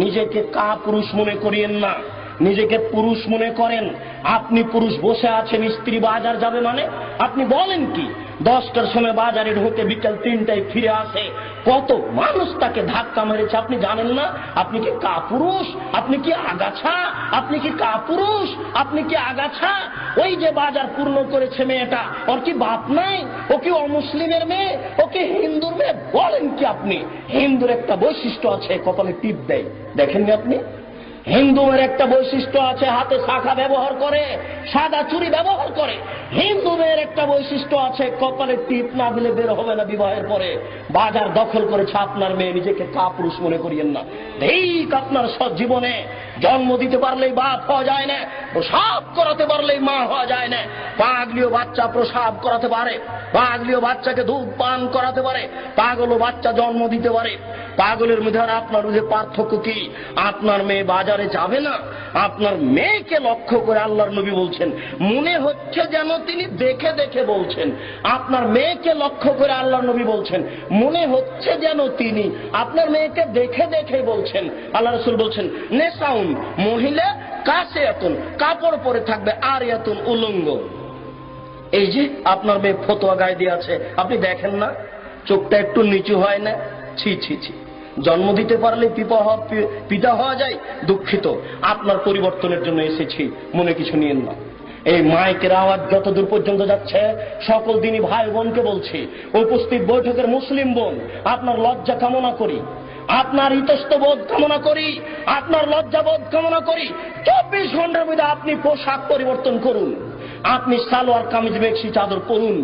নিজেকে কাপুরুষ মনে করিয়েন না, নিজেকে পুরুষ মনে করেন। আপনি পুরুষ, বসে আছেন, স্ত্রী বাজার যাবে মানে আপনি বলেন কি 10টার সময় বাজারে ঢুকে বিকেল 3টায় ফিরে আসে, কত মানুষ তাকে ধাক্কা মেরেছে আপনি জানেন না? আপনি কি কাপুরুষ? আপনি কি আগাছা? আপনি কি কাপুরুষ? আপনি কি আগাছা? ওই যে বাজার পূর্ণ করেছে মেয়েটা, ওর কি বাপ নাই? ও কি অমুসলিমের মেয়ে? ও কি হিন্দুর মেয়ে? বলেন কি আপনি? হিন্দুর একটা বৈশিষ্ট্য আছে, কপালে টিপ দেয়, দেখেননি আপনি? হিন্দুদের একটা বৈশিষ্ট্য আছে, হাতে শাখা ব্যবহার করে, সাদা চুড়ি ব্যবহার করে। হিন্দুদের একটা বৈশিষ্ট্য আছে, কপালে টিপ না দিলে বের হবে না বিবাহের পরে। বাজার দখল করেছে আপনার মেয়ে, নিজেকে কাপুরুষ মনে করিয়েন না। ঠিক আপনার জীবনে জন্ম দিতে পারলেই বাপ হওয়া যায় না, প্রসাব করাতে পারলেই মা হওয়া যায় না। পাগলিও বাচ্চা প্রসাব করাতে পারে, পাগলিও বাচ্চাকে দুধ পান করাতে পারে, পাগলও বাচ্চা জন্ম দিতে পারে। পাগলের মধ্যে আর আপনার মধ্যে পার্থক্য কি? আপনার মেয়ে বাজারে যাবে না, আপনার মেয়েকে লক্ষ্য করে আল্লাহর নবী বলছেন, মনে হচ্ছে যেন তিনি দেখে দেখে বলছেন। আপনার মেয়েকে লক্ষ্য করে আল্লাহর নবী বলছেন, মনে হচ্ছে যেন তিনি আপনার মেয়েকে দেখে দেখে বলছেন। আল্লাহ রাসূল বলছেন, নেসাউন, মহিলা কাছে এতন, কাপড় পরে থাকবে, আর এতন উলঙ্গ। এই যে আপনার মেয়ে ফতোয়া গায়ে দিয়ে আছে, আপনি দেখেন না? চোখটা একটু নিচু হয় না? ছি ছি ছি, জন্ম দিতে পারলে পিতা হওয়া যায়। দুঃখিত, আপনার পরিবর্তনের জন্য এসেছি, মনে কিছু নিয়েন না। এই মাইকের আওয়াজ যতদূর পর্যন্ত যাচ্ছে, সকল দিনই ভাই বোনকে বলছি, উপস্থিত বৈঠকের মুসলিম বোন, আপনার লজ্জা কামনা করি, আপনার ইতস্তবোধ কামনা করি, আপনার লজ্জাবোধ কামনা করি। 24 ঘন্টার মধ্যে আপনি পোশাক পরিবর্তন করুন। আপনি সালোয়ার কামিজ বেক্সি চাদর পরুন।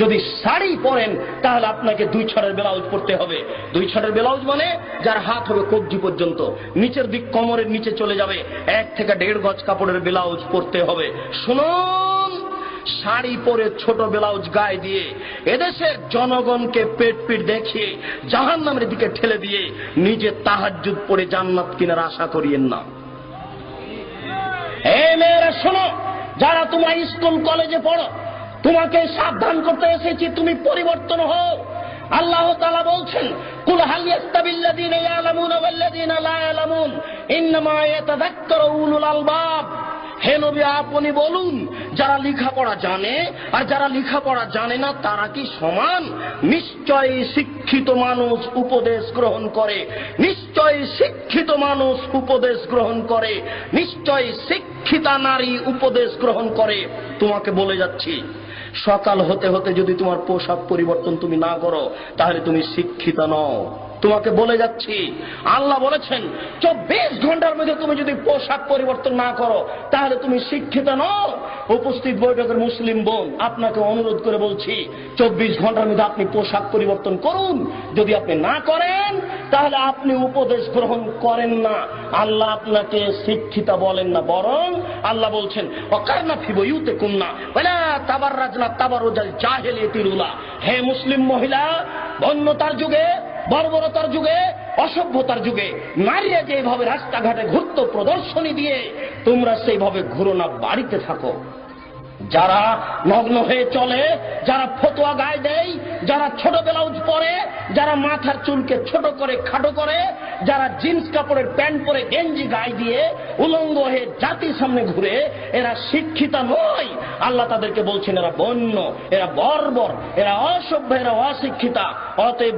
যদি শাড়ি পরেন তাহলে আপনাকে 2 ছড়ের ব্লাউজ পরতে হবে। 2 ছড়ের ব্লাউজ মানে যার হাত হবে কবজি পর্যন্ত, নিচের দিক কোমরের নিচে চলে যাবে, 1 থেকে 1.5 গজ কাপড়ের ব্লাউজ পরতে হবে। শুনুন, শাড়ি পরে ছোট ব্লাউজ গায়ে দিয়ে এদেশের জনগণকে পেট পিট দেখিয়ে জাহান্নামের দিকে ঠেলে দিয়ে নিজে তাহাজ্জুদ পড়ে জান্নাত কেনার আশা করিয়েন না। এই মেয়েরা শোনো, যারা তোমরা স্কুল কলেজে পড়ো, তোমাকে সাবধান করতে এসেছি, তুমি পরিবর্তন হও। আল্লাহ তাআলা বলছেন, কুল হাল ইয়াস্তাবিল্লাযীনা ইয়ালামুনা ওয়াল্লাযীনা লা ইয়ালামুন ইন্নামা ইয়াতাযাক্কারু উলুল আলবাব। হে নবী, আপনি বলুন, যারা লেখাপড়া জানে আর যারা লেখাপড়া জানে না তারা কি সমান? নিশ্চয়ই শিক্ষিত মানুষ উপদেশ গ্রহণ করে, নিশ্চয়ই শিক্ষিত মানুষ উপদেশ গ্রহণ করে, নিশ্চয়ই শিক্ষিতা নারী উপদেশ গ্রহণ করে। তোমাকে বলে যাচ্ছি, সকাল হতে হতে যদি তোমার পোশাক পরিবর্তন তুমি না করো তাহলে তুমি শিক্ষিতা নও। তোমাকে বলে যাচ্ছি, আল্লাহ বলেছেন 24 ঘন্টার মধ্যে তুমি যদি পোশাক পরিবর্তন না করো তাহলে তুমি শিক্ষিত নও। উপস্থিত বৈঠকের মুসলিম বোন, আপনাকে অনুরোধ করে বলছি, 24 ঘন্টার মধ্যে আপনি পোশাক পরিবর্তন করুন। যদি আপনি না করেন তাহলে আপনি উপদেশ গ্রহণ করেন না, আল্লাহ আপনাকে শিক্ষিতা বলেন না, বরং আল্লাহ বলছেন, ওয়াকারনা ফি বুয়ুতিকুন্না ওয়ালা তাবাররাজনা তাবাররুজাল জাহিলিয়াতিল উলা। হে মুসলিম মহিলা, বন্যতার যুগে, বর্বরতার যুগে, অসভ্যতার যুগে নারীরা যেভাবে রাস্তাঘাটে ঘুরত প্রদর্শনী দিয়ে, তোমরা সেইভাবে ঘুরো না, বাড়িতে থাকো। যারা নগ্ন হয়ে চলে, যারা ফতোয়া গায়ে দেয়, যারা ছোট ব্লাউজ পরে, যারা মাথার চুলকে ছোট করে খাটো করে, যারা জিন্স কাপড়ের প্যান্ট পরে গেঞ্জি গায়ে দিয়ে উলঙ্গ হয়ে জাতির সামনে ঘুরে, এরা শিক্ষিতা নয়। আল্লাহ তাদেরকে বলছেন, এরা বন্য, এরা বর্বর, এরা অসভ্য, এরা অশিক্ষিতা। অতএব